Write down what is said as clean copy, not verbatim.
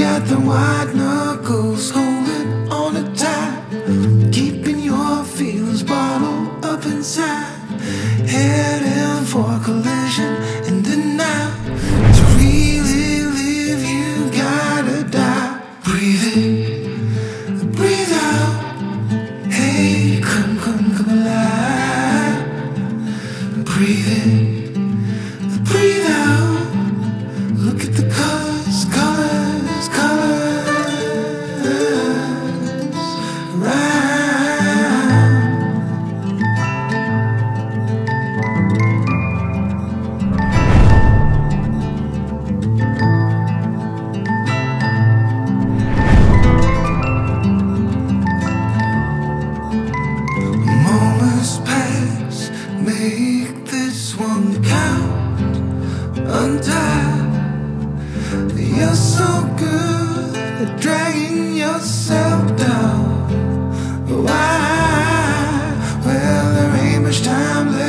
got the white knuckles holding on the tight, keeping your feelings bottled up inside, heading for collision and denial. To really live, you gotta die. Breathe in, breathe out. Hey, come alive. Breathe in, breathe out. Look at the colors, colors, colors around. Moments pass, make this one count. Untie. You're so good at dragging yourself down. Why? Well, there ain't much time left.